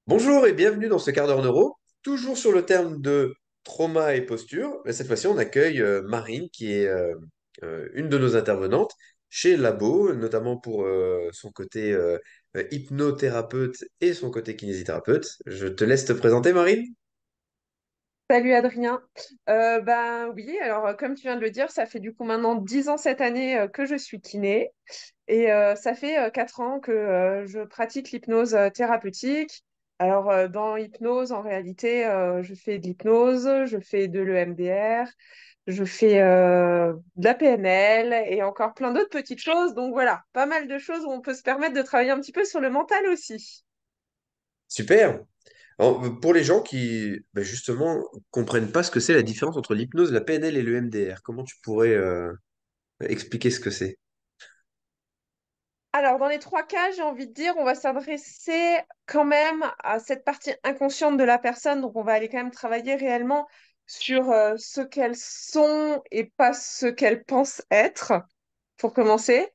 Bonjour et bienvenue dans ce quart d'heure neuro, toujours sur le terme de trauma et posture. Mais cette fois-ci, on accueille Marine, qui est une de nos intervenantes chez Labo, notamment pour son côté hypnothérapeute et son côté kinésithérapeute. Je te laisse te présenter, Marine. Salut Adrien. Ben oui, alors comme tu viens de le dire, ça fait du coup maintenant 10 ans cette année que je suis kiné et ça fait 4 ans que je pratique l'hypnose thérapeutique. Alors dans hypnose, en réalité, je fais de l'hypnose, je fais de l'EMDR, je fais de la PNL et encore plein d'autres petites choses. Donc voilà, pas mal de choses où on peut se permettre de travailler un petit peu sur le mental aussi. Super. Alors, pour les gens qui, justement, comprennent pas ce que c'est la différence entre l'hypnose, la PNL et le MDR, comment tu pourrais expliquer ce que c'est? Alors, dans les trois cas, j'ai envie de dire, on va s'adresser quand même à cette partie inconsciente de la personne. Donc, on va aller quand même travailler réellement sur ce qu'elles sont et pas ce qu'elles pensent être, pour commencer.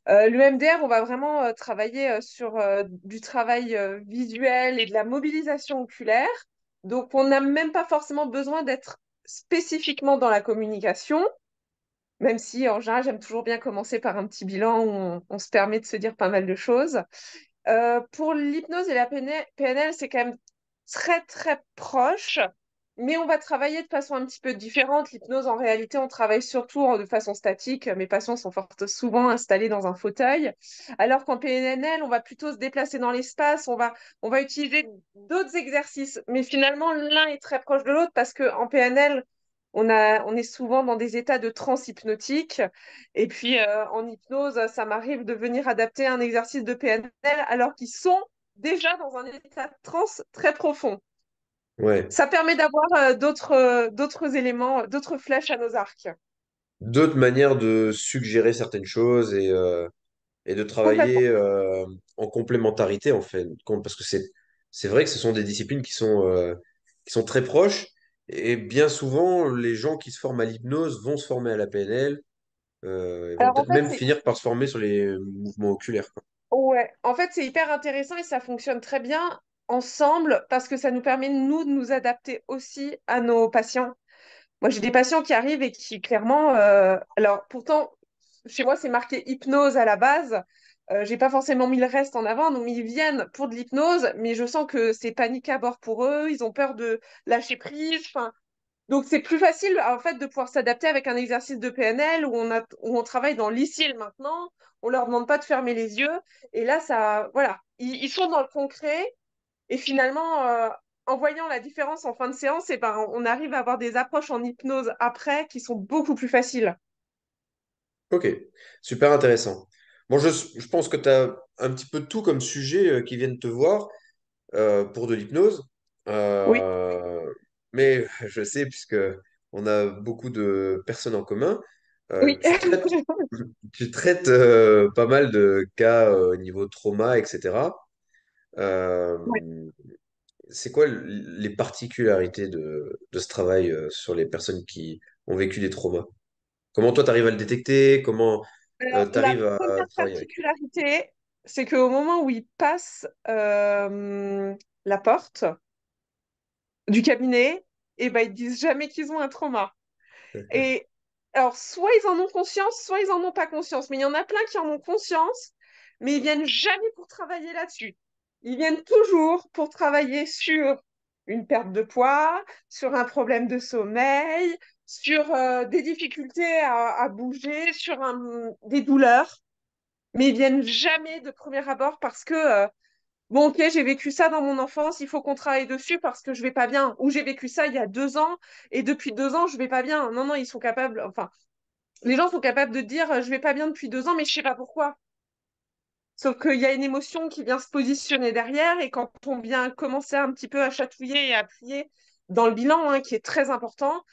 L'UMDR, on va vraiment travailler sur du travail visuel et de la mobilisation oculaire. Donc, on n'a même pas forcément besoin d'être spécifiquement dans la communication. Même si, en général, j'aime toujours bien commencer par un petit bilan où on se permet de se dire pas mal de choses. Pour l'hypnose et la PNL, c'est quand même très, très proche, mais on va travailler de façon un petit peu différente. L'hypnose, en réalité, on travaille surtout de façon statique. Mes patients sont fort souvent installés dans un fauteuil, alors qu'en PNL, on va plutôt se déplacer dans l'espace, on va utiliser d'autres exercices, mais finalement, l'un est très proche de l'autre parce qu'en PNL, on est souvent dans des états de transe hypnotique. Et puis, en hypnose, ça m'arrive de venir adapter un exercice de PNL alors qu'ils sont déjà dans un état de transe très profond. Ouais. Ça permet d'avoir d'autres éléments, d'autres flèches à nos arcs. D'autres manières de suggérer certaines choses et de Complètement. travailler en complémentarité en fait. Parce que c'est vrai que ce sont des disciplines qui sont très proches et bien souvent les gens qui se forment à l'hypnose vont se former à la PNL et vont Alors en peut-être fait, même c'est finir par se former sur les mouvements oculaires, quoi. ouais. En fait, c'est hyper intéressant et ça fonctionne très bien ensemble parce que ça nous permet, nous, de nous adapter aussi à nos patients. Moi, j'ai des patients qui arrivent et qui, clairement, alors pourtant, chez moi, c'est marqué hypnose à la base. J'ai pas forcément mis le reste en avant, donc ils viennent pour de l'hypnose, mais je sens que c'est panique à bord pour eux, ils ont peur de lâcher prise. Enfin, donc c'est plus facile en fait de pouvoir s'adapter avec un exercice de PNL où on travaille dans l'ici et le maintenant. On leur demande pas de fermer les yeux, et là ça, voilà, ils sont dans le concret et finalement, en voyant la différence en fin de séance, et ben, on arrive à avoir des approches en hypnose après qui sont beaucoup plus faciles. Ok, super intéressant. Bon, je pense que tu as un petit peu tout comme sujet qui viennent te voir pour de l'hypnose. Oui, Euh, mais je sais, puisque on a beaucoup de personnes en commun, oui. tu traites pas mal de cas au niveau trauma, etc. Euh, Ouais. c'est quoi les particularités de ce travail sur les personnes qui ont vécu des traumas? Comment toi, tu arrives à le détecter? Comment Alors, tu la arrives à première travailler avec? particularité, c'est qu'au moment où ils passent la porte du cabinet, et ben, ils disent jamais qu'ils ont un trauma. Et alors, soit ils en ont conscience, soit ils en ont pas conscience. Mais il y en a plein qui en ont conscience, mais ils viennent jamais pour travailler là-dessus. Ils viennent toujours pour travailler sur une perte de poids, sur un problème de sommeil, sur des difficultés à bouger, sur des douleurs. Mais ils viennent jamais de premier abord parce que bon, ok, j'ai vécu ça dans mon enfance, il faut qu'on travaille dessus parce que je vais pas bien. Ou j'ai vécu ça il y a 2 ans et depuis 2 ans, je vais pas bien. Non, non, ils sont capables, enfin, les gens sont capables de dire je vais pas bien depuis 2 ans, mais je sais pas pourquoi. Sauf qu'il y a une émotion qui vient se positionner derrière et quand on vient commencer un petit peu à chatouiller et à appuyer dans le bilan, hein, qui est très important,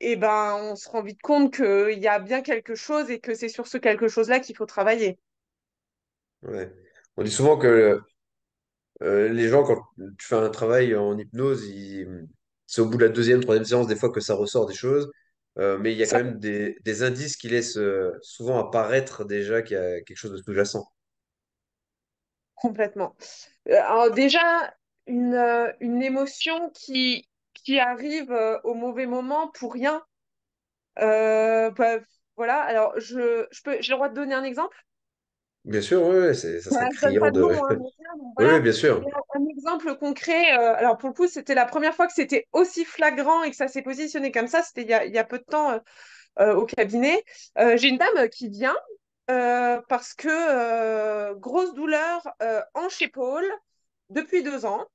et ben, on se rend vite compte qu'il y a bien quelque chose et que c'est sur ce quelque chose-là qu'il faut travailler. Ouais. On dit souvent que les gens, quand tu fais un travail en hypnose, c'est au bout de la deuxième, troisième séance, des fois, que ça ressort des choses. Mais il y a quand Ça, même des indices qui laissent souvent apparaître déjà qu'il y a quelque chose de sous-jacent. complètement. Alors déjà, une émotion qui arrive au mauvais moment pour rien. Bah, voilà, alors j'ai le droit de donner un exemple? Bien sûr, ouais, ça serait Voilà, je donne criant pas de de. nom, hein, mais bien, donc Oui, oui, voilà. bien Mais sûr. un exemple concret, alors pour le coup, c'était la première fois que c'était aussi flagrant et que ça s'est positionné comme ça, c'était il y a peu de temps au cabinet. J'ai une dame qui vient parce que grosse douleur hanche-épaule depuis 2 ans.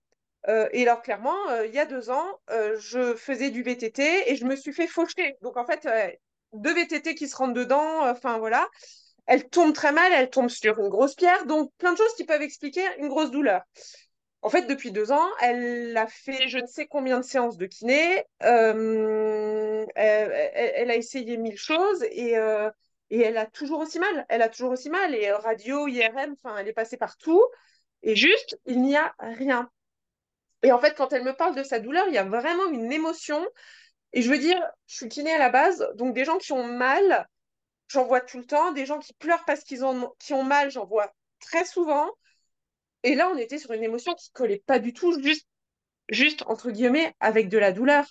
Et alors, clairement, il y a 2 ans, je faisais du VTT et je me suis fait faucher. Donc, en fait, deux VTT qui se rentrent dedans, enfin voilà. Elle tombe très mal, elle tombe sur une grosse pierre. Donc, plein de choses qui peuvent expliquer une grosse douleur. En fait, depuis 2 ans, elle a fait je ne sais combien de séances de kiné. Elle a essayé 1000 choses et elle a toujours aussi mal. Elle a toujours aussi mal. Et radio, IRM, enfin, elle est passée partout. Et juste, il n'y a rien. Et en fait, quand elle me parle de sa douleur, il y a vraiment une émotion. Et je veux dire, je suis kiné à la base, donc des gens qui ont mal, j'en vois tout le temps. Des gens qui pleurent parce qui ont mal, j'en vois très souvent. Et là, on était sur une émotion qui collait pas du tout, juste entre guillemets, avec de la douleur.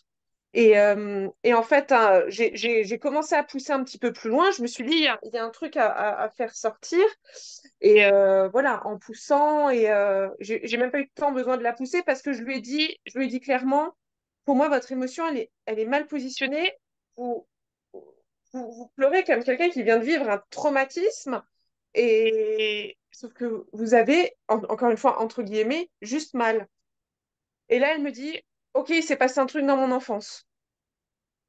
Et en fait, hein, j'ai commencé à pousser un petit peu plus loin. Je me suis dit, il y a un truc à faire sortir. Et voilà, en poussant, et j'ai même pas eu de temps besoin de la pousser parce que je lui ai dit clairement, pour moi, votre émotion, elle est mal positionnée. Vous, vous pleurez comme quelqu'un qui vient de vivre un traumatisme. Et sauf que vous avez, encore une fois, entre guillemets, juste mal. Et là, elle me dit, OK, il s'est passé un truc dans mon enfance.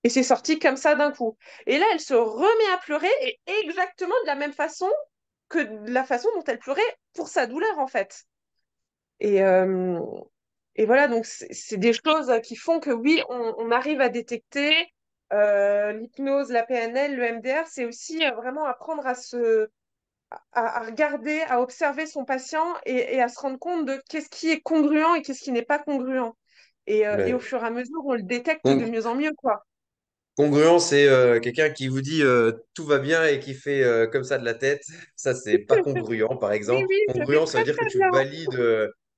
Et c'est sorti comme ça d'un coup. Et là, elle se remet à pleurer et exactement de la même façon que de la façon dont elle pleurait pour sa douleur, en fait. Et, euh, et voilà, donc c'est des choses qui font que oui, on arrive à détecter l'hypnose, la PNL, le MDR, c'est aussi vraiment apprendre à regarder, à observer son patient et à se rendre compte de qu'est-ce qui est congruent et qu'est-ce qui n'est pas congruent. Et au Ouais. fur et à mesure, on le détecte de Con- mieux en mieux, quoi. Congruent, c'est quelqu'un qui vous dit tout va bien et qui fait comme ça de la tête. Ça, c'est pas congruent, par Oui, exemple. oui, je fais Congruent, ça veut très, dire que très tu bien. valides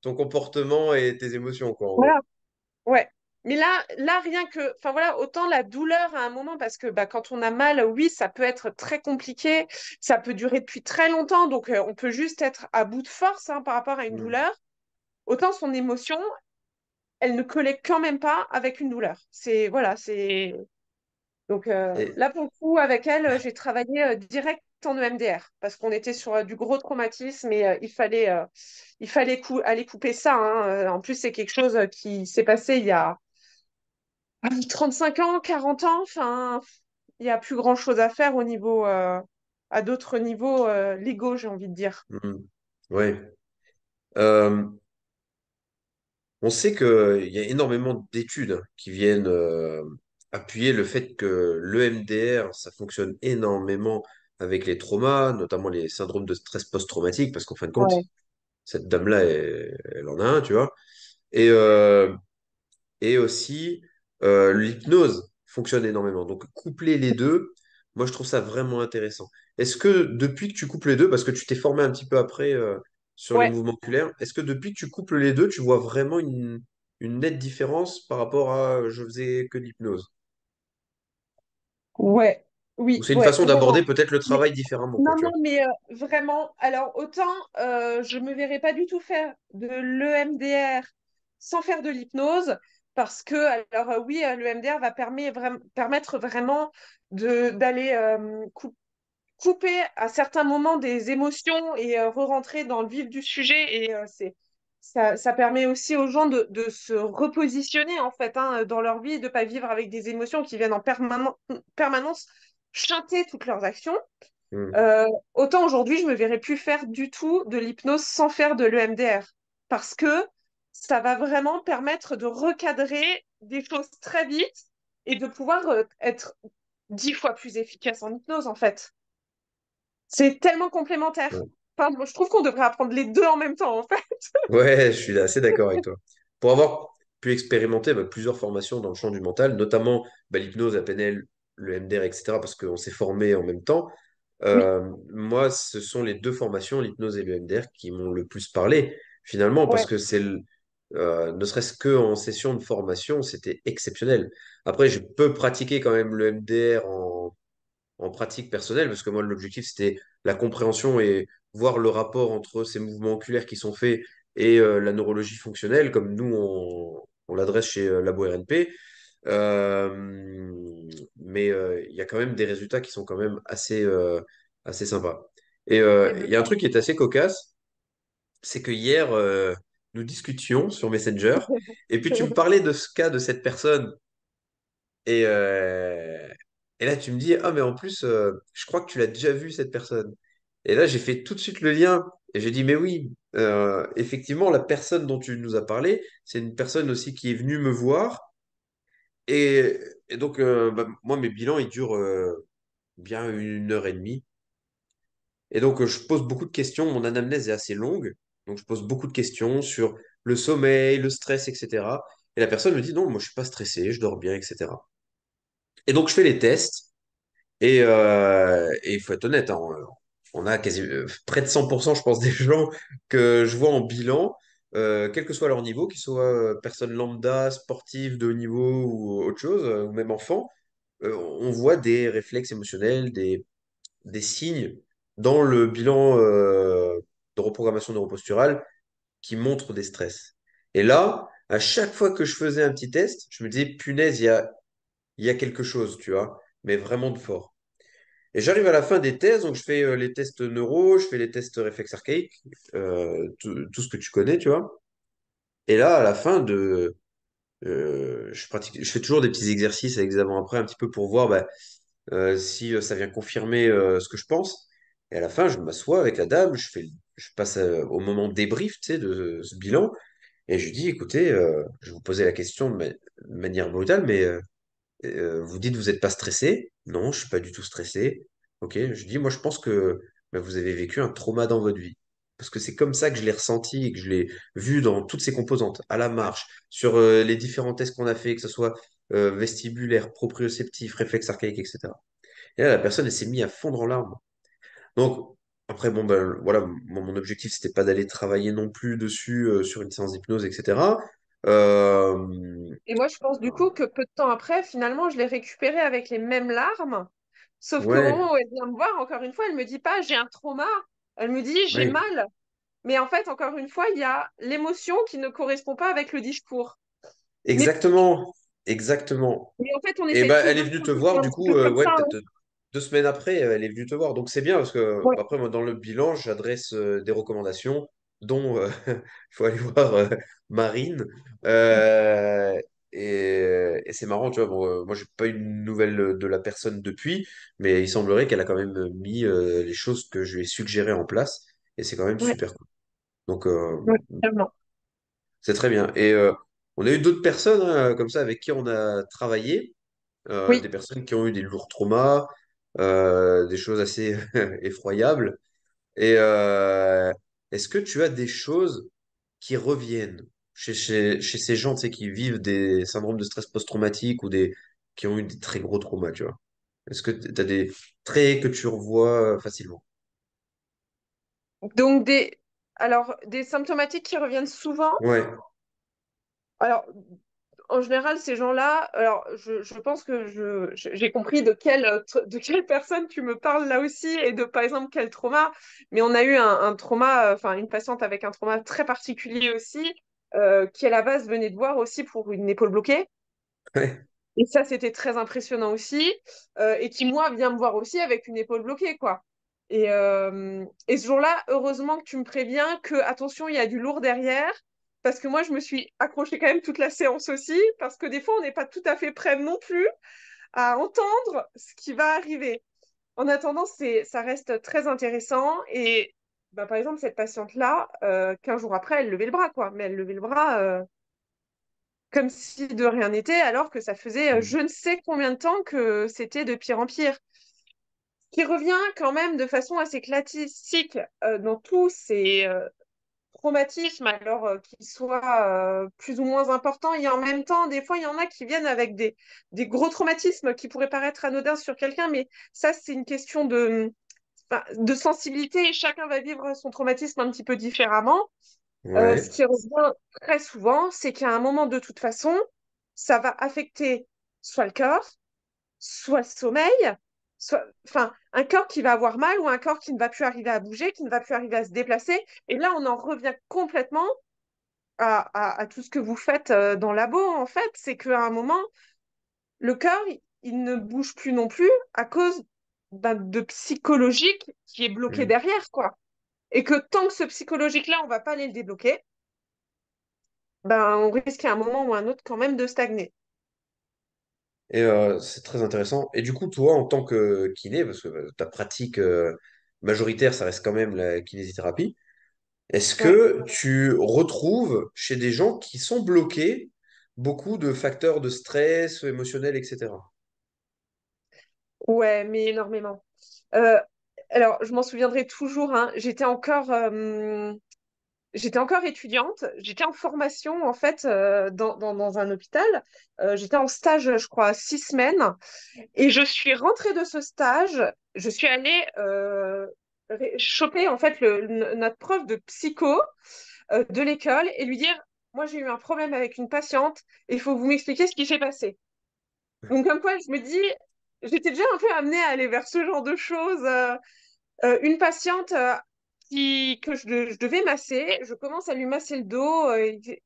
ton comportement et tes émotions, quoi, en gros. Voilà. Ouais. Mais là, rien que, enfin voilà, autant la douleur à un moment, parce que bah, quand on a mal, oui, ça peut être très compliqué, ça peut durer depuis très longtemps, donc on peut juste être à bout de force hein, par rapport à une Hmm. douleur. Autant son émotion, elle ne collait quand même pas avec une douleur. C'est, voilà, c'est. Donc Et, là, pour le coup, avec elle, j'ai travaillé direct en EMDR, parce qu'on était sur du gros traumatisme et il fallait aller couper ça. Hein. En plus, c'est quelque chose qui s'est passé il y a 35 ans, 40 ans, enfin, il n'y a plus grand-chose à faire à d'autres niveaux légaux, j'ai envie de dire. ouais. Euh, on sait qu'il y a énormément d'études qui viennent appuyer le fait que l'EMDR, ça fonctionne énormément avec les traumas, notamment les syndromes de stress post-traumatique, parce qu'en fin de compte, Ouais. cette dame-là, elle en a un, tu vois. Et, euh, et aussi, l'hypnose fonctionne énormément. Donc, coupler les deux, moi, je trouve ça vraiment intéressant. Est-ce que depuis que tu couples les deux, parce que tu t'es formé un petit peu après sur les Ouais, mouvements oculaires, est-ce que depuis que tu couples les deux, tu vois vraiment une nette différence par rapport à je faisais que de l'hypnose? ouais, Ou oui, c'est une ouais, façon d'aborder vraiment. peut-être le Mais, travail différemment, quoi, non, tu non, vois? mais vraiment, alors autant je me verrais pas du tout faire de l'EMDR sans faire de l'hypnose, parce que, alors oui, l'EMDR va permettre vraiment d'aller couper à certains moments des émotions et re-rentrer dans le vif du sujet. Et ça permet aussi aux gens de se repositionner en fait hein, dans leur vie, de ne pas vivre avec des émotions qui viennent en permanence chanter toutes leurs actions. Hmm. Euh, Autant aujourd'hui, je me verrais plus faire du tout de l'hypnose sans faire de l'EMDR parce que ça va vraiment permettre de recadrer des choses très vite et de pouvoir être 10 fois plus efficace en hypnose en fait. C'est tellement complémentaire. Ouais. Enfin, moi, je trouve qu'on devrait apprendre les deux en même temps, en fait. Ouais, je suis assez d'accord avec toi. Pour avoir pu expérimenter plusieurs formations dans le champ du mental, notamment l'hypnose, la PNL, le MDR, etc., parce qu'on s'est formé en même temps, Oui, moi, ce sont les deux formations, l'hypnose et le MDR, qui m'ont le plus parlé, finalement, parce ouais, que Ne serait-ce qu'en session de formation, c'était exceptionnel. Après, je peux pratiquer quand même le MDR en pratique personnelle, parce que moi, l'objectif, c'était la compréhension et voir le rapport entre ces mouvements oculaires qui sont faits et la neurologie fonctionnelle, comme nous, on l'adresse chez Labo RNP. Mais il y a quand même des résultats qui sont quand même assez sympas. Et C'est il y a un bluffant. truc qui est assez cocasse, c'est que hier, nous discutions sur Messenger, et puis tu me parlais de ce cas de cette personne et, et là, tu me dis, ah, mais en plus, je crois que tu l'as déjà vu, cette personne. Et là, j'ai fait tout de suite le lien. Et j'ai dit, mais oui, effectivement, la personne dont tu nous as parlé, c'est une personne aussi qui est venue me voir. Et donc, bah, moi, mes bilans, ils durent bien 1 heure et demie. Et donc, je pose beaucoup de questions. Mon anamnèse est assez longue. Donc, je pose beaucoup de questions sur le sommeil, le stress, etc. Et la personne me dit, non, moi, je suis pas stressé, je dors bien, etc. Et donc, je fais les tests. Et il faut être honnête, hein, on a quasi, près de 100%, je pense, des gens que je vois en bilan, quel que soit leur niveau, qu'ils soient personnes lambda, sportifs de haut niveau ou autre chose, ou même enfants, on voit des réflexes émotionnels, des signes dans le bilan de reprogrammation neuroposturale qui montrent des stress. Et là, à chaque fois que je faisais un petit test, je me disais, punaise, il y a quelque chose, tu vois, mais vraiment de fort. Et j'arrive à la fin des tests, donc je fais les tests neuro, je fais les tests réflexes archaïques, tout ce que tu connais, tu vois. Et là, à la fin je fais toujours des petits exercices avec des avant-après, un petit peu pour voir bah, si ça vient confirmer ce que je pense. Et à la fin, je m'assois avec la dame, je passe au moment débrief, tu sais, de ce bilan, et je lui dis, écoutez, je vais vous poser la question de manière brutale, mais vous dites que vous n'êtes pas stressé. Non, je suis pas du tout stressé. Ok, je dis, moi je pense que bah, vous avez vécu un trauma dans votre vie. Parce que c'est comme ça que je l'ai ressenti et que je l'ai vu dans toutes ses composantes, à la marche, sur les différents tests qu'on a fait, que ce soit vestibulaire, proprioceptif, réflexe archaïque, etc. Et là, la personne, elle s'est mise à fondre en larmes. Donc, après, bon, ben, voilà, mon objectif, c'était pas d'aller travailler non plus dessus sur une séance d'hypnose, etc. Euh, Et moi, je pense du coup que peu de temps après, finalement, je l'ai récupérée avec les mêmes larmes. Sauf qu'au ouais, moment où elle vient me voir, encore une fois, elle me dit pas j'ai un trauma. Elle me dit j'ai ouais, mal. Mais en fait, encore une fois, il y a l'émotion qui ne correspond pas avec le discours. Mais, exactement, exactement. mais en fait, on Et essaie ben, elle est toujours de venue te fonctionner voir, un du petit coup, peu comme ouais, ça, peut-être hein. 2 semaines après, elle est venue te voir. Donc c'est bien parce que, Ouais, après, moi, dans le bilan, j'adresse des recommandations, dont il faut aller voir Marine. Euh, et c'est marrant, tu vois. Bon, moi, j'ai pas eu de nouvelles de la personne depuis, mais il semblerait qu'elle a quand même mis les choses que je lui ai suggérées en place. Et c'est quand même ouais, super cool. Donc, ouais, clairement. c'est très bien. Et on a eu d'autres personnes hein, comme ça avec qui on a travaillé. Oui. Des personnes qui ont eu des lourds traumas, des choses assez effroyables. Et est-ce que tu as des choses qui reviennent chez ces gens, tu sais, qui vivent des syndromes de stress post-traumatique ou qui ont eu des très gros traumas, tu vois? Est-ce que tu as des traits que tu revois facilement? Donc, alors, des symptomatiques qui reviennent souvent. Ouais, Alors, en général, ces gens-là, alors je pense que j'ai compris de quelle personne tu me parles là aussi et de par exemple quel trauma. Mais on a eu un trauma, enfin une patiente avec un trauma très particulier aussi, qui à la base venait de voir aussi pour une épaule bloquée. ouais, Et ça, c'était très impressionnant aussi. Et qui, moi, vient me voir aussi avec une épaule bloquée, quoi. Et ce jour-là, heureusement que tu me préviens que, attention, il y a du lourd derrière. Parce que moi, je me suis accrochée quand même toute la séance aussi. Parce que des fois, on n'est pas tout à fait prêt non plus à entendre ce qui va arriver. En attendant, ça reste très intéressant. Et bah, par exemple, cette patiente-là, 15 jours après, elle levait le bras, quoi. Mais elle levait le bras comme si de rien n'était, alors que ça faisait je ne sais combien de temps que c'était de pire en pire. Qui revient quand même de façon assez classique dans tous ces traumatismes, alors qu'ils soient plus ou moins importants, et en même temps, des fois, il y en a qui viennent avec des gros traumatismes qui pourraient paraître anodins sur quelqu'un, mais ça, c'est une question de sensibilité, et chacun va vivre son traumatisme un petit peu différemment. Ce Ouais. qui revient très souvent, c'est qu'à un moment, de toute façon, ça va affecter soit le corps, soit le sommeil, soit, enfin, un corps qui va avoir mal ou un corps qui ne va plus arriver à bouger, qui ne va plus arriver à se déplacer. Et là, on en revient complètement à tout ce que vous faites dans le labo, en fait. C'est qu'à un moment, le corps, il ne bouge plus non plus à cause de psychologique qui est bloqué Mm. derrière, quoi. Et que tant que ce psychologique-là, on va pas aller le débloquer, ben, on risque à un moment ou à un autre quand même de stagner. Et c'est très intéressant. Et du coup, toi, en tant que kiné, parce que ta pratique majoritaire, ça reste quand même la kinésithérapie, est-ce Ouais. que tu retrouves chez des gens qui sont bloqués beaucoup de facteurs de stress émotionnel, etc. Ouais, mais énormément. Euh, alors, je m'en souviendrai toujours, hein, j'étais encore étudiante, j'étais en formation en fait dans un hôpital. J'étais en stage, je crois, 6 semaines. Et je suis rentrée de ce stage, je suis allée choper en fait notre prof de psycho de l'école et lui dire, moi j'ai eu un problème avec une patiente, et il faut que vous m'expliquiez ce qui s'est passé. Donc comme quoi je me dis, j'étais déjà un peu amenée à aller vers ce genre de choses. Une patiente que je devais masser, je commence à lui masser le dos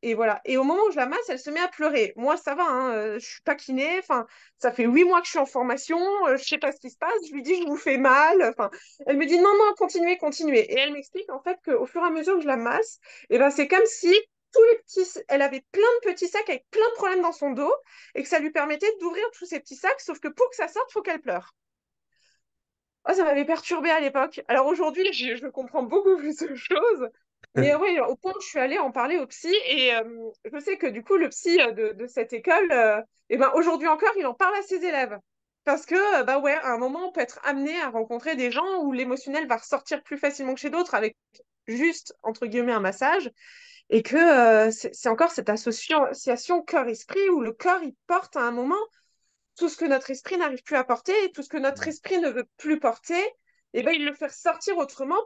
et voilà. Et au moment où je la masse, elle se met à pleurer. Moi, ça va, hein, je suis pas kiné. Enfin, ça fait 8 mois que je suis en formation, je sais pas ce qui se passe. Je lui dis, je vous fais mal. Enfin, elle me dit, non, non, continuez, continuez. Et elle m'explique en fait qu'au fur et à mesure que je la masse, et ben, c'est comme si elle avait plein de petits sacs avec plein de problèmes dans son dos et que ça lui permettait d'ouvrir tous ces petits sacs, sauf que pour que ça sorte, il faut qu'elle pleure. Oh, ça m'avait perturbée à l'époque. Alors aujourd'hui, je comprends beaucoup plus de choses. Mais oui, au point où je suis allée en parler au psy, et je sais que du coup, le psy de cette école, et ben, aujourd'hui encore, il en parle à ses élèves. Parce que, bah ouais, à un moment, on peut être amené à rencontrer des gens où l'émotionnel va ressortir plus facilement que chez d'autres avec juste, entre guillemets, un massage. Et que c'est encore cette association corps-esprit où le corps, il porte à un moment tout ce que notre esprit n'arrive plus à porter et tout ce que notre esprit ne veut plus porter, et ben, il le fait sortir autrement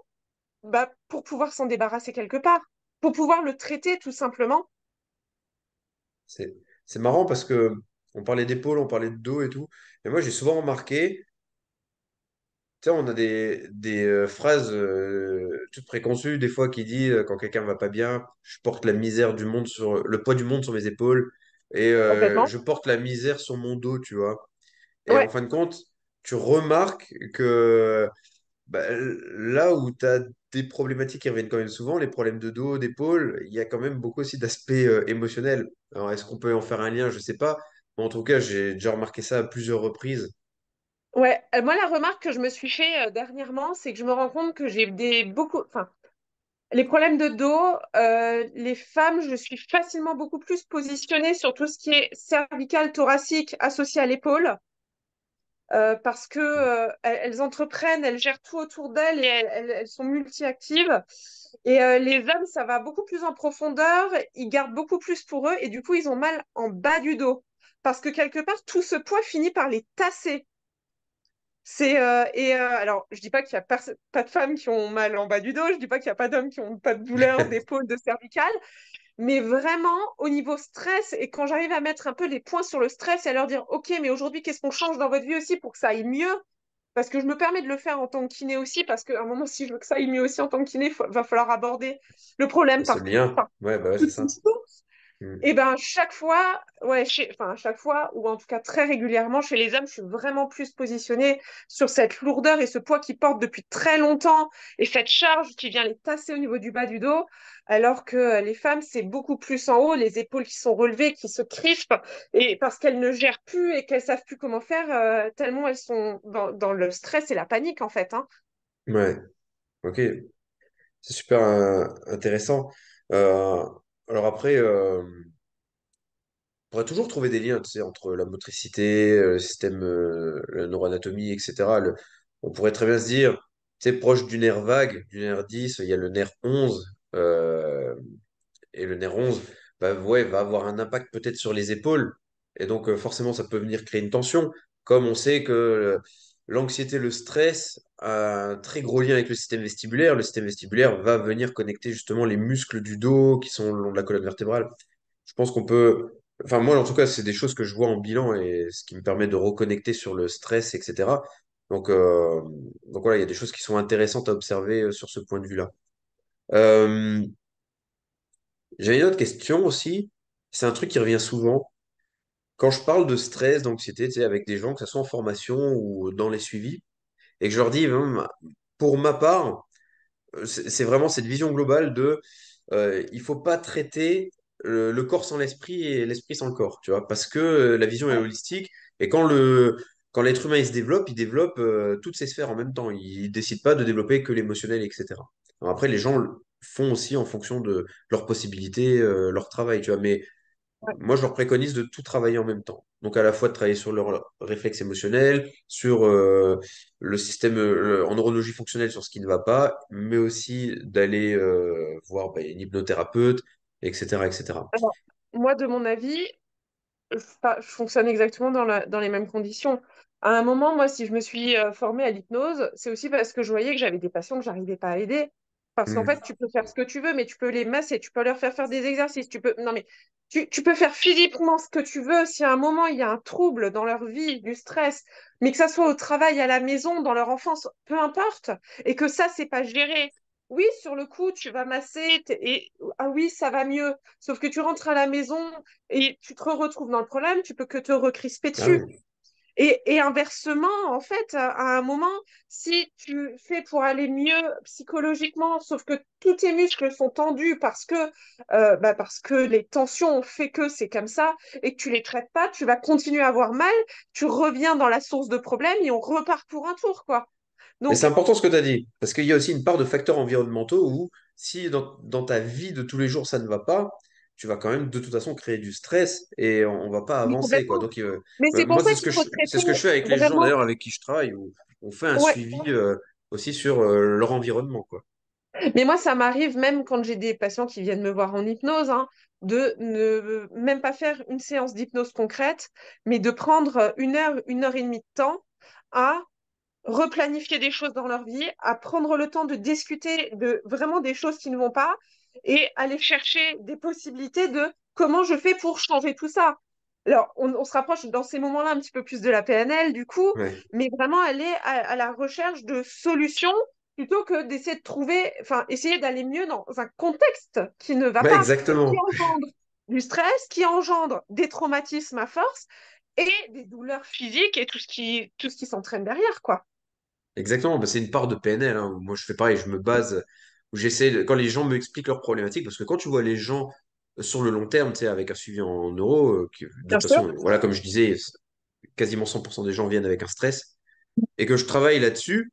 bah, pour pouvoir s'en débarrasser quelque part, pour pouvoir le traiter tout simplement. C'est marrant parce que on parlait d'épaule, on parlait de dos et tout. Et moi, j'ai souvent remarqué, tu sais, on a des phrases toutes préconçues, des fois qui dit quand quelqu'un va pas bien, je porte la misère du monde sur le poids du monde sur mes épaules et Complètement. je porte la misère sur mon dos, tu vois. Et en Ouais, fin de compte, tu remarques que bah, là où tu as des problématiques qui reviennent quand même souvent, les problèmes de dos, d'épaule, il y a quand même beaucoup aussi d'aspects émotionnels. Alors, est-ce qu'on peut en faire un lien? Je sais pas. Mais en tout cas, j'ai déjà remarqué ça à plusieurs reprises. ouais. Moi, la remarque que je me suis fait dernièrement, c'est que je me rends compte que j'ai enfin, les problèmes de dos, les femmes, je suis facilement beaucoup plus positionnée sur tout ce qui est cervical, thoracique, associé à l'épaule. Parce que elles entreprennent, elles gèrent tout autour d'elles et elles sont multi-actives. Et les hommes, ça va beaucoup plus en profondeur, ils gardent beaucoup plus pour eux et du coup, ils ont mal en bas du dos. Parce que quelque part, tout ce poids finit par les tasser. Alors, je dis pas qu'il y a pas de femmes qui ont mal en bas du dos, je dis pas qu'il y a pas d'hommes qui ont pas de douleur d'épaule, de cervicale, mais vraiment, au niveau stress, et quand j'arrive à mettre un peu les points sur le stress et à leur dire, OK, mais aujourd'hui, qu'est-ce qu'on change dans votre vie aussi pour que ça aille mieux? Parce que je me permets de le faire en tant que kiné aussi, parce qu'à un moment, si je veux que ça aille mieux aussi en tant que kiné, va falloir aborder le problème Ce lien. par Ouais, bah ouais, c'est toute ça. une source. Mm. Et ben chaque fois, ouais, enfin chaque fois, ou en tout cas très régulièrement chez les hommes, je suis vraiment plus positionnée sur cette lourdeur et ce poids qu'ils portent depuis très longtemps et cette charge qui vient les tasser au niveau du bas du dos, alors que les femmes, c'est beaucoup plus en haut, les épaules qui sont relevées, qui se crispent, et parce qu'elles ne gèrent plus et qu'elles savent plus comment faire, tellement elles sont dans le stress et la panique en fait, hein. Ouais, ok. C'est super intéressant. Euh, alors après, on pourrait toujours trouver des liens, tu sais, entre la motricité, le système, la neuroanatomie, etc. On pourrait très bien se dire, tu sais, proche du nerf vague, du nerf 10, il y a le nerf 11. Et le nerf 11 bah, ouais, va avoir un impact peut-être sur les épaules. Et donc, forcément, ça peut venir créer une tension. Comme on sait que l'anxiété, le stress a un très gros lien avec le système vestibulaire. Le système vestibulaire va venir connecter justement les muscles du dos qui sont le long de la colonne vertébrale. Je pense qu'on peut, enfin moi en tout cas, c'est des choses que je vois en bilan et ce qui me permet de reconnecter sur le stress, etc. Donc, euh, donc voilà, il y a des choses qui sont intéressantes à observer sur ce point de vue-là. Euh, J'avais une autre question aussi. C'est un truc qui revient souvent. Quand je parle de stress, d'anxiété, tu sais, avec des gens, que ce soit en formation ou dans les suivis, et que je leur dis, pour ma part, c'est vraiment cette vision globale de il faut pas traiter le corps sans l'esprit et l'esprit sans le corps, tu vois, parce que la vision est Ouais. holistique et quand l'être humain il développe toutes ses sphères en même temps. Il décide pas de développer que l'émotionnel, etc. Alors après, les gens le font aussi en fonction de leurs possibilités, leur travail, tu vois, mais Ouais. moi, je leur préconise de tout travailler en même temps. Donc, à la fois de travailler sur leur réflexe émotionnel, sur le système en neurologie fonctionnelle, sur ce qui ne va pas, mais aussi d'aller voir une hypnothérapeute, etc., etc. Alors, moi, de mon avis, je fonctionne exactement dans les mêmes conditions. À un moment, moi, si je me suis formée à l'hypnose, c'est aussi parce que je voyais que j'avais des patients que j'arrivais pas à aider. Parce qu'en Hmm. fait, tu peux faire ce que tu veux, mais tu peux les masser, tu peux leur faire faire des exercices, tu peux... Non, mais tu peux faire physiquement ce que tu veux. Si à un moment, il y a un trouble dans leur vie, du stress, mais que ça soit au travail, à la maison, dans leur enfance, peu importe, et que ça, c'est pas géré. Oui, sur le coup, tu vas masser et ah oui, ça va mieux. Sauf que tu rentres à la maison, et tu te retrouves dans le problème, tu peux que te recrisper Ah dessus. oui. Et inversement, en fait, à un moment, si tu fais pour aller mieux psychologiquement, sauf que tous tes muscles sont tendus parce que les tensions ont fait que c'est comme ça, et que tu les traites pas, tu vas continuer à avoir mal, tu reviens dans la source de problème et on repart pour un tour, quoi. Mais c'est Donc, important ce que tu as dit, parce qu'il y a aussi une part de facteurs environnementaux où si dans ta vie de tous les jours ça ne va pas, tu vas quand même de toute façon créer du stress et on va pas oui, avancer, quoi. complètement. Donc, Mais c'est pour moi, ça qu'il faut c'est traiter ce que je fais avec les gens vraiment. d'ailleurs avec qui je travaille, où on fait un Ouais. suivi aussi sur leur environnement, quoi. Mais moi, ça m'arrive même quand j'ai des patients qui viennent me voir en hypnose, hein, de ne même pas faire une séance d'hypnose concrète, mais de prendre une heure et demie de temps à replanifier des choses dans leur vie, à prendre le temps de discuter de vraiment des choses qui ne vont pas et aller chercher des possibilités de comment je fais pour changer tout ça. Alors, on se rapproche dans ces moments-là un petit peu plus de la PNL, du coup, Ouais. mais vraiment aller à la recherche de solutions plutôt que d'essayer de trouver, enfin, essayer d'aller mieux dans un contexte qui ne va Ouais, pas, qui exactement. engendre du stress, qui engendre des traumatismes à force et des douleurs physiques et tout ce qui s'entraîne derrière, quoi. Exactement. Bah, c'est une part de PNL, hein, où moi, je fais pareil, je me base, où quand les gens me expliquent leurs problématiques, parce que quand tu vois les gens sur le long terme, tu sais, avec un suivi en neuro, de Bien toute sûr. façon, voilà, comme je disais, quasiment 100% des gens viennent avec un stress, et que je travaille là-dessus,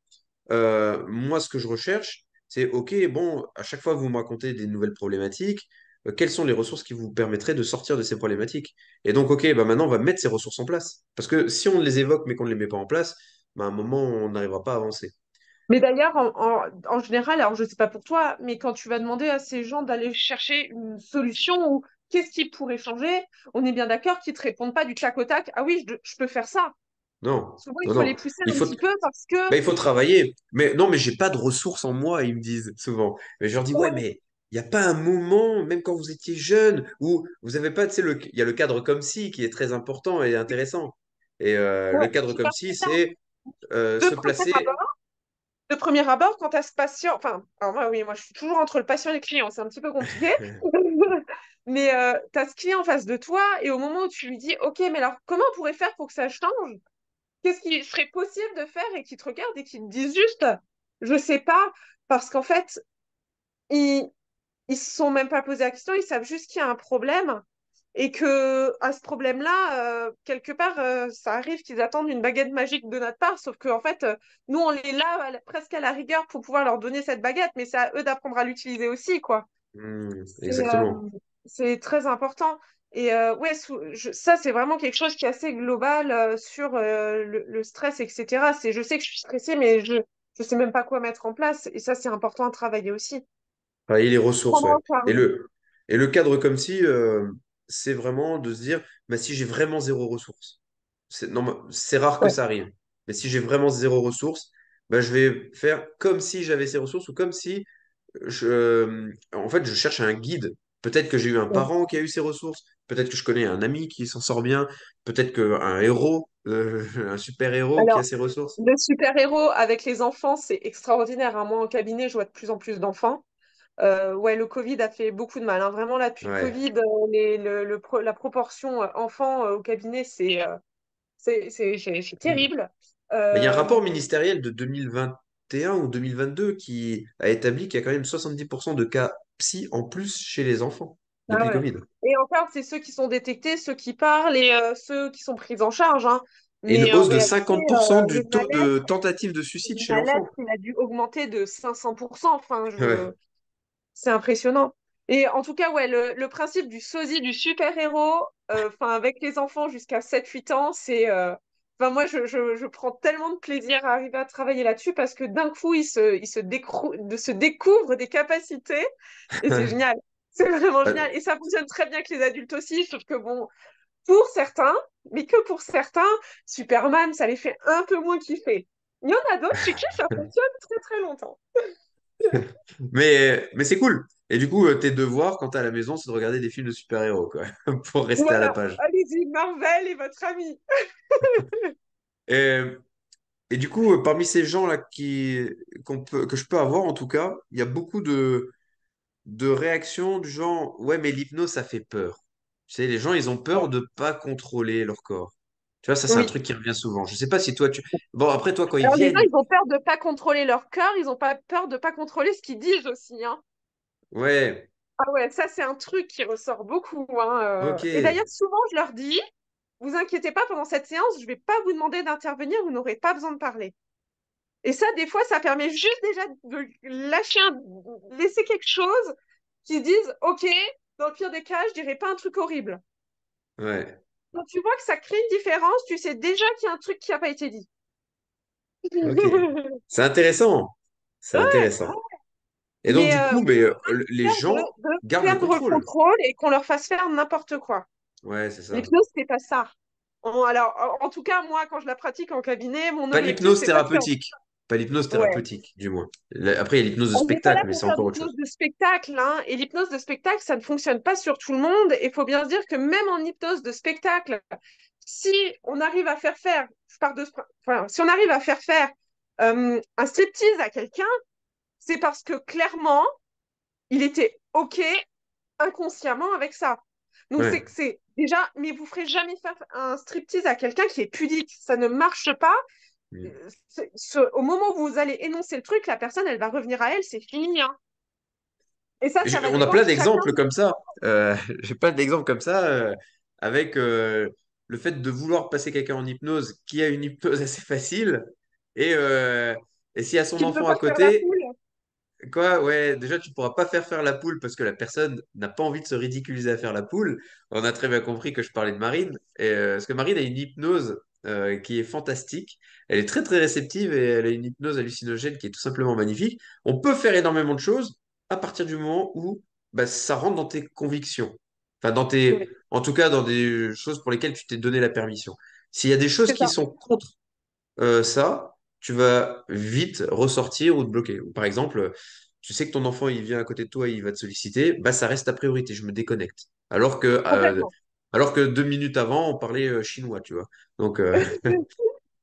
moi, ce que je recherche, c'est, OK, bon, à chaque fois que vous me racontez des nouvelles problématiques, quelles sont les ressources qui vous permettraient de sortir de ces problématiques? Et donc, OK, bah maintenant, on va mettre ces ressources en place. Parce que si on les évoque mais qu'on ne les met pas en place, bah, à un moment, on n'arrivera pas à avancer. Mais d'ailleurs, en général, alors je ne sais pas pour toi, mais quand tu vas demander à ces gens d'aller chercher une solution ou qu'est-ce qui pourrait changer, on est bien d'accord qu'ils ne te répondent pas du tac au tac. Ah oui, je peux faire ça. Non, Souvent, il non, faut les non. pousser Il un faut, petit peu parce que il faut travailler. Mais non, mais j'ai pas de ressources en moi, ils me disent souvent. Mais je leur dis, ouais, ouais, mais il n'y a pas un moment, même quand vous étiez jeune, où vous avez pas, tu sais, il y a le cadre comme si qui est très important et intéressant. Et ouais, le cadre tu comme vois, si, c'est ça. c'est De se premier placer. abord, de premier abord, quand tu as ce patient, enfin, alors moi, oui, moi, je suis toujours entre le patient et le client, c'est un petit peu compliqué. Mais tu as ce client en face de toi et au moment où tu lui dis, OK, mais alors comment on pourrait faire pour que ça change? Qu'est-ce qui serait possible de faire et qui te regardent et qui te disent juste, je sais pas, parce qu'en fait, ils ils se sont même pas posé la question, ils savent juste qu'il y a un problème et que à ce problème-là, quelque part, ça arrive qu'ils attendent une baguette magique de notre part, sauf qu'en fait, nous, on est là presque à la rigueur pour pouvoir leur donner cette baguette, mais c'est à eux d'apprendre à l'utiliser aussi, quoi. C'est Exactement. c'est très important. Et ouais, ça, c'est vraiment quelque chose qui est assez global sur le stress, etc. Je sais que je suis stressée, mais je sais même pas quoi mettre en place. Et ça, c'est important à travailler aussi. Travailler les ressources, Prendre ouais. en Et charge. le cadre comme si, c'est vraiment de se dire, bah, si j'ai vraiment zéro ressource, non, c'est rare que Ouais. ça arrive. Mais si j'ai vraiment zéro ressource, bah, je vais faire comme si j'avais ces ressources ou comme si en fait, je cherche un guide. Peut-être que j'ai eu un Ouais. parent qui a eu ces ressources, peut-être que je connais un ami qui s'en sort bien, peut-être qu'un héros, un super-héros qui a Alors, ces ressources. le super-héros avec les enfants, c'est extraordinaire, hein. Moi, en cabinet, je vois de plus en plus d'enfants. Ouais, le Covid a fait beaucoup de mal, hein. Vraiment, là, depuis le Ouais. Covid, la proportion enfants au cabinet, c'est Hmm. terrible. Mais il y a un Euh, rapport ministériel de 2021 ou 2022 qui a établi qu'il y a quand même 70% de cas psy en plus chez les enfants depuis ah le ouais. Covid. Et encore, c'est ceux qui sont détectés, ceux qui parlent et ceux qui sont pris en charge, hein. Et une Mais en hausse de réalité, 50% le du taux de mal-être, tentative de le suicide chez mal-être, l'enfant. il a dû augmenter de 500%. Enfin, Ouais. c'est impressionnant. Et en tout cas, ouais, le principe du sosie, du super-héros, enfin, avec les enfants jusqu'à 7 8 ans, enfin, moi, je prends tellement de plaisir à arriver à travailler là-dessus parce que d'un coup, se découvrent des capacités et c'est génial. C'est vraiment Bah, génial. Et ça fonctionne très bien avec les adultes aussi, sauf que bon, pour certains, mais que pour certains, Superman, ça les fait un peu moins kiffer. Il y en a d'autres chez qui ça fonctionne très très longtemps. mais c'est cool. Et du coup, tes devoirs quand t'es à la maison, c'est de regarder des films de super-héros, quoi, pour rester à la Voilà, page. allez-y, Marvel est votre ami. Et, et du coup, parmi ces gens-là que je peux avoir, en tout cas, il y a beaucoup de réactions du genre, ouais, mais l'hypnose, ça fait peur. Tu sais, les gens, ils ont peur de pas contrôler leur corps. Tu vois, ça, c'est un Oui. truc qui revient souvent. Je sais pas si toi, tu... Bon, après, toi, quand ils Alors les gens, viennent, ils ont peur de pas contrôler leur cœur, ils ont pas peur de pas contrôler ce qu'ils disent aussi, hein. ouais, Ah ouais, ça c'est un truc qui ressort beaucoup, hein. ok, Et d'ailleurs, souvent, je leur dis, vous inquiétez pas, pendant cette séance, je vais pas vous demander d'intervenir, vous n'aurez pas besoin de parler. Et ça, des fois, ça permet juste déjà de laisser quelque chose qui disent, OK, dans le pire des cas, je dirais pas un truc horrible. ouais, Quand tu vois que ça crée une différence, tu sais déjà qu'il y a un truc qui n'a pas été dit. ok. C'est intéressant. C'est Ouais, intéressant. Et donc, mais du coup, mais, les peur gens de gardent le perdre le contrôle. contrôle et qu'on leur fasse faire n'importe quoi. Ouais, c'est ça. L'hypnose, c'est pas ça. Alors, en tout cas, moi, quand je la pratique en cabinet, mon Pas objectif, l'hypnose c'est pas de faire. thérapeutique. Pas l'hypnose Ouais. thérapeutique, du moins. Après, il y a l'hypnose de On n'est pas là spectacle, mais pour c'est faire encore autre l'hypnose chose. de spectacle, hein. Et l'hypnose de spectacle, ça ne fonctionne pas sur tout le monde. Et il faut bien se dire que même en hypnose de spectacle, si on arrive à faire faire, enfin, si on arrive à faire faire un striptease à quelqu'un, c'est parce que clairement, il était OK inconsciemment avec ça. Donc Ouais. c'est déjà, mais vous ferez jamais faire un striptease à quelqu'un qui est pudique. Ça ne marche pas. Mm. Au moment où vous allez énoncer le truc, la personne, elle va revenir à elle, c'est fini, hein. Et ça va On a dépendre plein chacun. d'exemples comme ça. J'ai plein d'exemples comme ça avec le fait de vouloir passer quelqu'un en hypnose qui a une hypnose assez facile. Et, euh, et s'il y a son Qui ne peut enfant pas à faire la côté, poule. quoi, ouais, déjà, tu pourras pas faire la poule parce que la personne n'a pas envie de se ridiculiser à faire la poule. On a très bien compris que je parlais de Marine. Parce que Marine a une hypnose qui est fantastique. Elle est très, très réceptive et elle a une hypnose hallucinogène qui est tout simplement magnifique. On peut faire énormément de choses à partir du moment où bah, ça rentre dans tes convictions. Enfin, Oui, en tout cas, dans des choses pour lesquelles tu t'es donné la permission. S'il y a des choses c'est qui ça. sont contre ça, tu vas vite ressortir ou te bloquer. Ou par exemple, tu sais que ton enfant il vient à côté de toi, il va te solliciter, bah ça reste ta priorité, je me déconnecte. Complètement. Alors que 2 minutes avant, on parlait chinois, tu vois. Donc,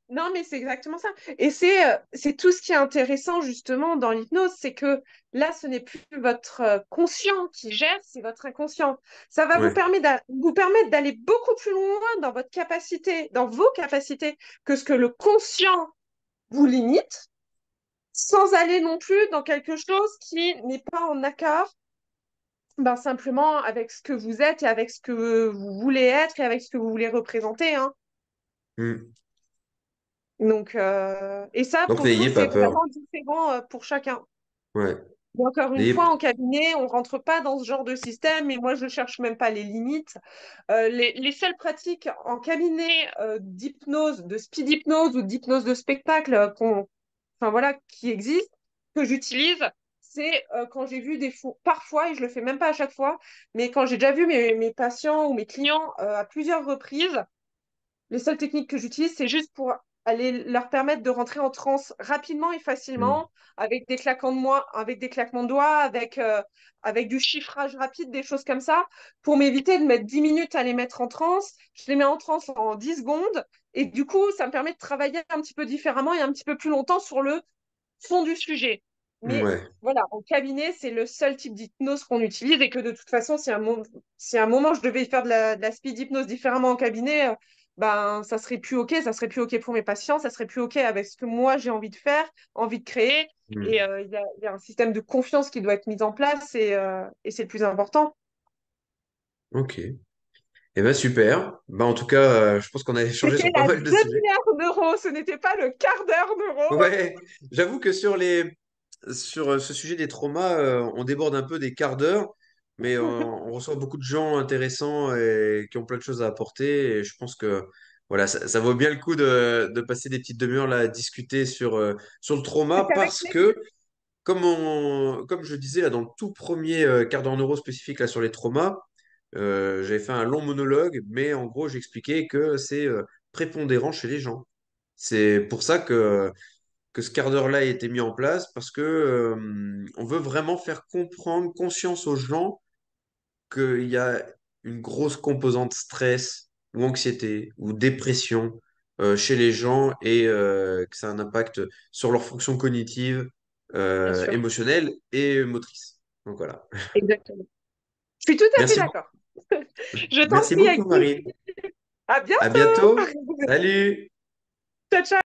Non, mais c'est exactement ça. Et c'est tout ce qui est intéressant justement dans l'hypnose, c'est que là, ce n'est plus votre conscient qui gère, c'est votre inconscient. Ça va ouais. vous permettre d'aller beaucoup plus loin dans votre capacité, dans vos capacités, que ce que le conscient vous limite, sans aller non plus dans quelque chose qui n'est pas en accord, ben, simplement avec ce que vous êtes et avec ce que vous voulez être et avec ce que vous voulez représenter, hein. Hmm. Donc, et ça, Donc pour le coup, n'ayez pas c'est peur. vraiment différent pour chacun. Ouais. Et encore une fois, N'ayez... en cabinet, on rentre pas dans ce genre de système et moi, je cherche même pas les limites. Les seules pratiques en cabinet d'hypnose, de speed hypnose ou d'hypnose de spectacle enfin, voilà, qui existent, que j'utilise, c'est quand j'ai vu des fous, parfois, et je le fais même pas à chaque fois, mais quand j'ai déjà vu mes patients ou mes clients à plusieurs reprises, les seules techniques que j'utilise, c'est juste pour allait leur permettre de rentrer en transe rapidement et Mm. facilement, avec des claquements de mains, avec des claquements de doigts, avec du chiffrage rapide, des choses comme ça, pour m'éviter de mettre 10 minutes à les mettre en transe. Je les mets en transe en 10 secondes. Et du coup, ça me permet de travailler un petit peu différemment et un petit peu plus longtemps sur le fond du sujet. Mais Ouais. voilà, en cabinet, c'est le seul type d'hypnose qu'on utilise et que de toute façon, si à un moment je devais faire de la speed hypnose différemment en cabinet, ben ça serait plus OK, ça serait plus OK pour mes patients, ça serait plus OK avec ce que moi j'ai envie de faire, envie de créer. Et Mm. il y a un système de confiance qui doit être mis en place et c'est le plus important. Ok. Eh ben super. Ben, en tout cas, je pense qu'on a échangé C'était sur pas la mal de sujets. demi-heure neuro, ce n'était pas le quart d'heure neuro. Ouais, j'avoue que sur ce sujet des traumas, on déborde un peu des quarts d'heure, mais on reçoit beaucoup de gens intéressants et qui ont plein de choses à apporter. Et je pense que voilà, ça vaut bien le coup de passer des petites demi-heures là à discuter sur le trauma C'était avec parce plaisir. que, comme je disais là dans le tout premier quart d'heure neuro spécifique là sur les traumas, j'avais fait un long monologue, mais en gros, j'expliquais que c'est prépondérant chez les gens. C'est pour ça que ce quart d'heure-là a été mis en place parce que on veut vraiment faire comprendre, conscience aux gens qu'il y a une grosse composante stress ou anxiété ou dépression chez les gens et que ça a un impact sur leur fonction cognitive, Bien sûr. émotionnelle et motrice. Donc voilà. Exactement. Je suis tout à fait Merci beaucoup. d'accord. Je t'en Merci prie, beaucoup, avec plaisir. Marie. À À bientôt. bientôt. Salut. Ciao, ciao.